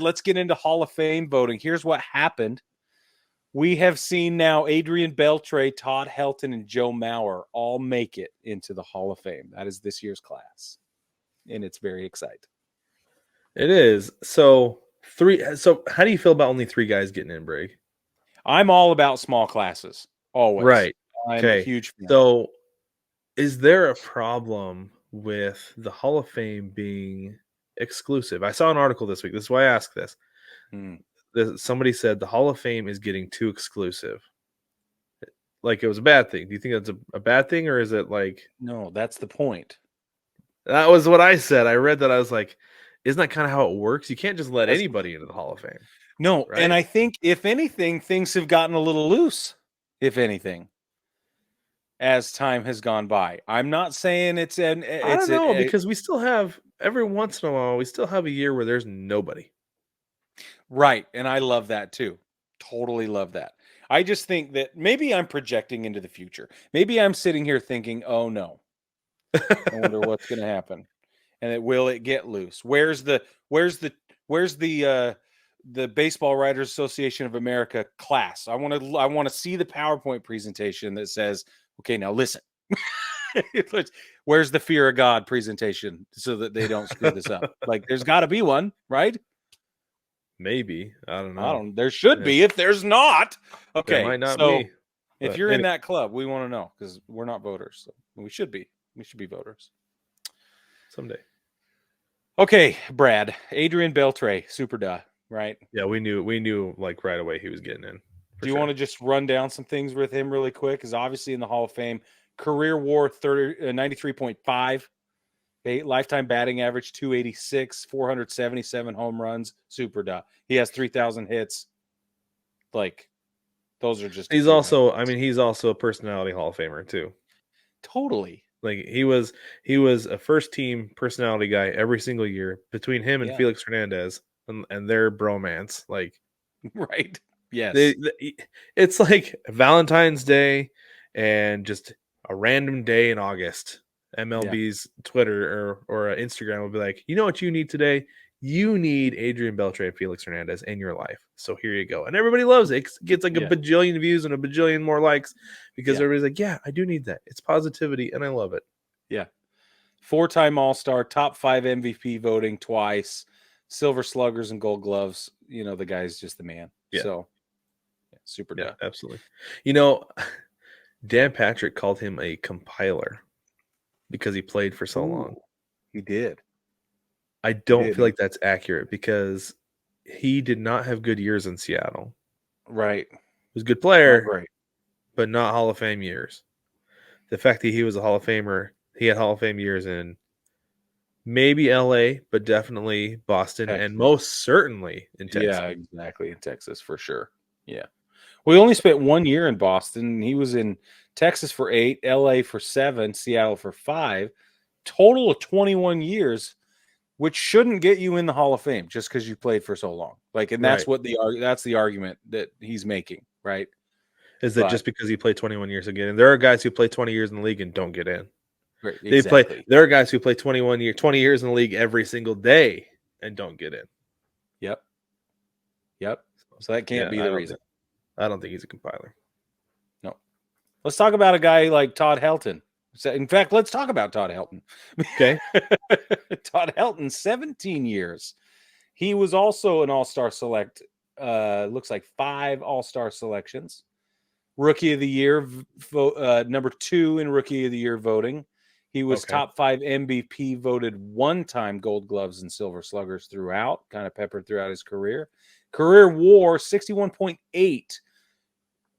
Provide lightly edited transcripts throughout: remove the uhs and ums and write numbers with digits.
let's get into Hall of Fame voting. Here's what happened. We have seen now Adrian Beltre, Todd Helton, and Joe Mauer all make it into the Hall of Fame. That is this year's class. And it's very exciting. It is. So how do you feel about only 3 guys getting in, Brig? I'm all about small classes. Always. Right. I'm a Okay. huge fan. So is there a problem with the Hall of Fame being exclusive? I saw an article this week. This is why I asked this. Somebody said the Hall of Fame is getting too exclusive. Like it was a bad thing. Do you think that's a bad thing, or is it like... No, that's the point. That was what I said. I read that. I was like, isn't that kind of how it works? You can't just let anybody into the Hall of Fame. No, right? And I think, if anything, things have gotten a little loose, if anything, as time has gone by. I'm not saying I don't know, because we still have, every once in a while, we still have a year where there's nobody. Right, and I love that too. Totally love that. I just think that maybe I'm projecting into the future. Maybe I'm sitting here thinking, oh no, I wonder what's going to happen. And will it get loose? Where's the Baseball Writers Association of America class? I want to see the PowerPoint presentation that says, okay, now listen. Where's the fear of God presentation so that they don't screw this up? Like, there's got to be one, right? Maybe. I don't know. There should be. If there's not, okay. There might not be. If you're in that club, we want to know, because we're not voters. So we should be. We should be voters someday. Okay, Brad. Adrian Beltre, super duh, right? Yeah, we knew like right away he was getting in. Do you want to just run down some things with him really quick? Because obviously in the Hall of Fame, career WAR 93.5. Lifetime batting average 286, 477 home runs. Super duh. He has 3,000 hits. Like, those are just... He's also a personality Hall of Famer too. Totally. Like he was a first team personality guy every single year. Between him and Felix Hernandez and their bromance, like, right. Yes. It's like Valentine's Day and just a random day in August. MLB's Twitter or Instagram will be like, you know what you need today? You need Adrian Beltre and Felix Hernandez in your life. So here you go. And everybody loves it. It gets like a bajillion views and a bajillion more likes because everybody's like, yeah, I do need that. It's positivity and I love it. Yeah. 4-time All-Star, top 5 MVP voting twice, Silver Sluggers and Gold Gloves. You know, the guy's just the man. Yeah. So, super duh. Absolutely. You know, Dan Patrick called him a compiler because he played for so long. He did. I don't feel like that's accurate because he did not have good years in Seattle. Right. He was a good player, but not Hall of Fame years. The fact that he was a Hall of Famer, he had Hall of Fame years in maybe LA, but definitely Boston, Texas. And most certainly in Texas. Yeah, exactly. In Texas, for sure. Yeah. We only spent 1 year in Boston. He was in Texas for 8, LA for 7, Seattle for 5. Total of 21 years, which shouldn't get you in the Hall of Fame just because you played for so long. Like, and that's that's the argument that he's making, right? Is that just because he played 21 years again? And there are guys who play 20 years in the league and don't get in. Right, exactly. There are guys who play 20 years in the league every single day and don't get in. Yep. So that can't be the reason. I don't think he's a compiler. No. Let's talk about a guy like Todd Helton. In fact, let's talk about Todd Helton. Okay. Todd Helton, 17 years. He was also an All-Star select. Looks like 5 All-Star selections. Rookie of the Year, number 2 in Rookie of the Year voting. He was top 5 MVP, voted 1-time Gold Gloves and Silver Sluggers throughout, kind of peppered throughout his career. Career WAR 61.8.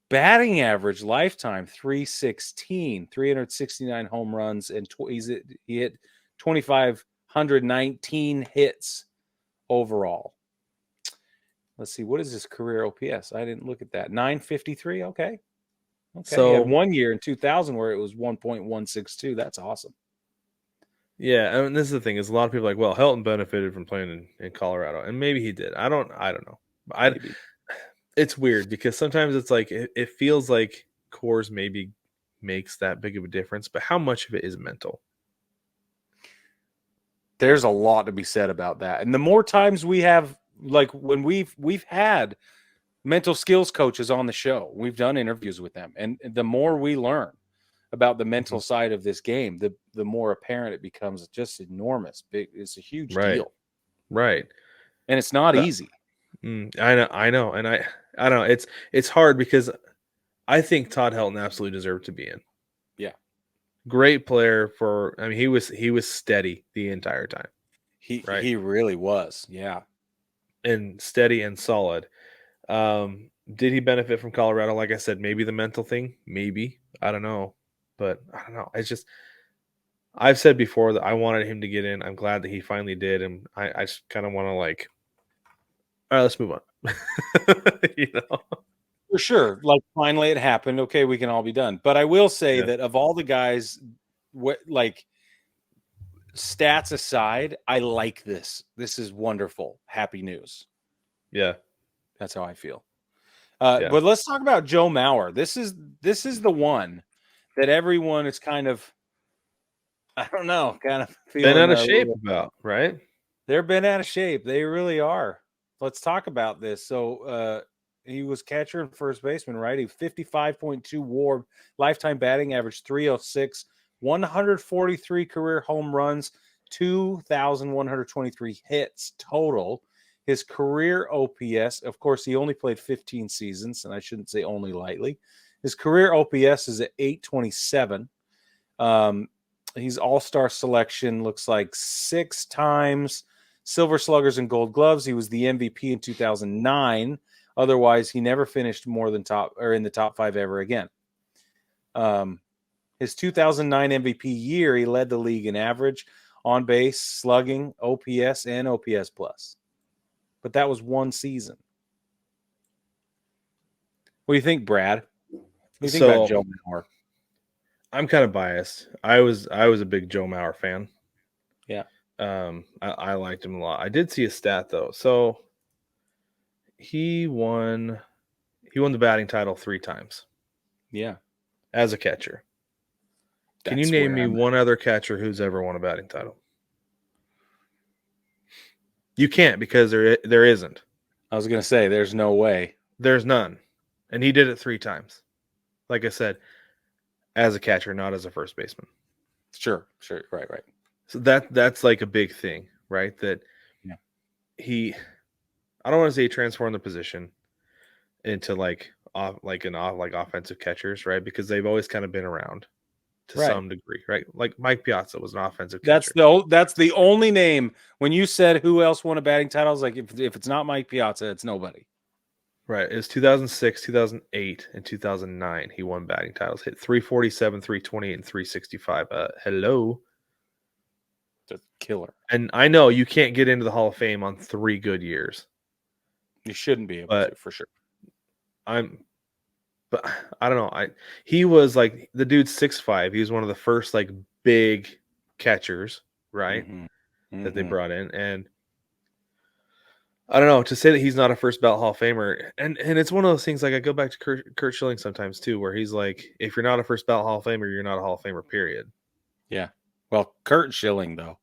Batting average lifetime 316, 369 home runs, and he hit 2,519 hits overall. Let's see, what is his career OPS? I didn't look at that. 953. Okay. So he had 1 year in 2000 where it was 1.162. That's awesome. Yeah, I mean, this is the thing: is a lot of people are like, well, Helton benefited from playing in Colorado, and maybe he did. I don't know. It's weird because sometimes it's like it feels like Coors maybe makes that big of a difference, but how much of it is mental? There's a lot to be said about that, and the more times we have like when we've had mental skills coaches on the show. We've done interviews with them, and the more we learn about the mental side of this game, the more apparent it becomes. Just enormous, big. It's a huge Right. deal, Right. and it's not easy. I know, and I don't know. It's hard because I think Todd Helton absolutely deserved to be in. Yeah, Great player for. I mean, he was steady the entire time. Right? he really was. Yeah, And steady and solid. Did he benefit from Colorado? Like I said, maybe the mental thing, maybe. I don't know. But I don't know. It's just I've said before that I wanted him to get in. I'm glad that he finally did, and I just kind of want to like, all right, let's move on. You know? for sure. Like finally it happened. Okay, we can all be done. But I will say Yeah. that of all the guys, what like stats aside, I like this. This is wonderful. Happy news. Yeah. That's how I feel. Yeah. But let's talk about Joe Mauer. This is the one that everyone is kind of, I don't know, kind of Been feeling out of a shape little. about, right? They're bent out of shape. They really are. Let's talk about this. So he was catcher and first baseman, right? He 55.2 WAR, lifetime batting average 306, 143 career home runs, 2,123 hits total. His career OPS, of course, he only played 15 seasons, and I shouldn't say only lightly. His career OPS is at 827. He's all-star selection, looks like 6 times. Silver Sluggers and Gold Gloves. He was the MVP in 2009. Otherwise, he never finished more than top or in the top 5 ever again. His 2009 MVP year, he led the league in average, on base, slugging, OPS, and OPS plus. But that was one season. What do you think, Brad? What do you think about Joe Mauer? I'm kind of biased. I was a big Joe Mauer fan. Yeah. I liked him a lot. I did see a stat though. So he won the batting title 3 times. Yeah. As a catcher. Can you name me one other catcher who's ever won a batting title? You can't because there isn't. I was going to say there's no way. There's none. And he did it 3 times. Like I said, as a catcher, not as a first baseman. Sure. Right. So that's like a big thing, right? That I don't want to say he transformed the position into offensive catchers, right? Because they've always kind of been around to some degree, right? Like Mike Piazza was an offensive catcher. That's the only name. When you said who else won a batting title, I was like, if it's not Mike Piazza, it's nobody. Right. It was 2006, 2008, and 2009. He won batting titles. Hit 347, 328, and 365. Hello. It's a killer. And I know you can't get into the Hall of Fame on 3 good years. You shouldn't be able to, for sure. But I don't know. He was like the dude's 6'5". He was one of the first like big catchers, right? That they brought in. And I don't know, to say that he's not a first ballot Hall of Famer, and it's one of those things. Like I go back to Kurt Schilling sometimes too, where he's like, if you're not a first ballot Hall of Famer, you're not a Hall of Famer, period. Yeah. Well, Kurt Schilling though.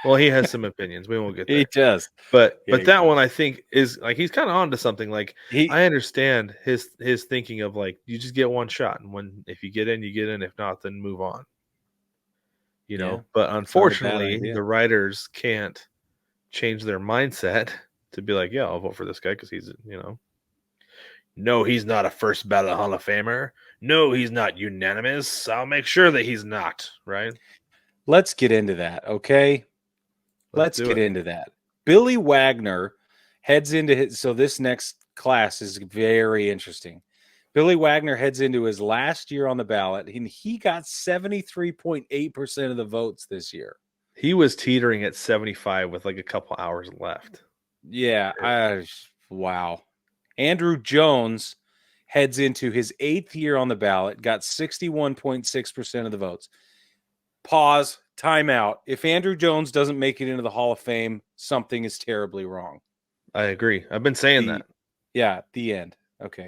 Well, he has some opinions. We won't get there. He does. But that one I think is like he's kind of on to something. Like I understand his thinking of like you just get one shot, and if you get in, you get in. If not, then move on. You know. But unfortunately, the writers can't change their mindset to be like, yeah, I'll vote for this guy because he's, no, he's not a first ballot Hall of Famer. No, he's not unanimous. I'll make sure that he's not, right? Let's get into that, okay? Let's get into that. Billy Wagner heads into so this next class is very interesting. Billy Wagner heads into his last year on the ballot, and he got 73.8% of the votes this year. He was teetering at 75 with like a couple hours left. Yeah, wow. Andrew Jones heads into his 8th year on the ballot, got 61.6% of the votes. Pause, timeout. If Andrew Jones doesn't make it into the Hall of Fame, something is terribly wrong. I agree. I've been saying that. Yeah, the end. Okay.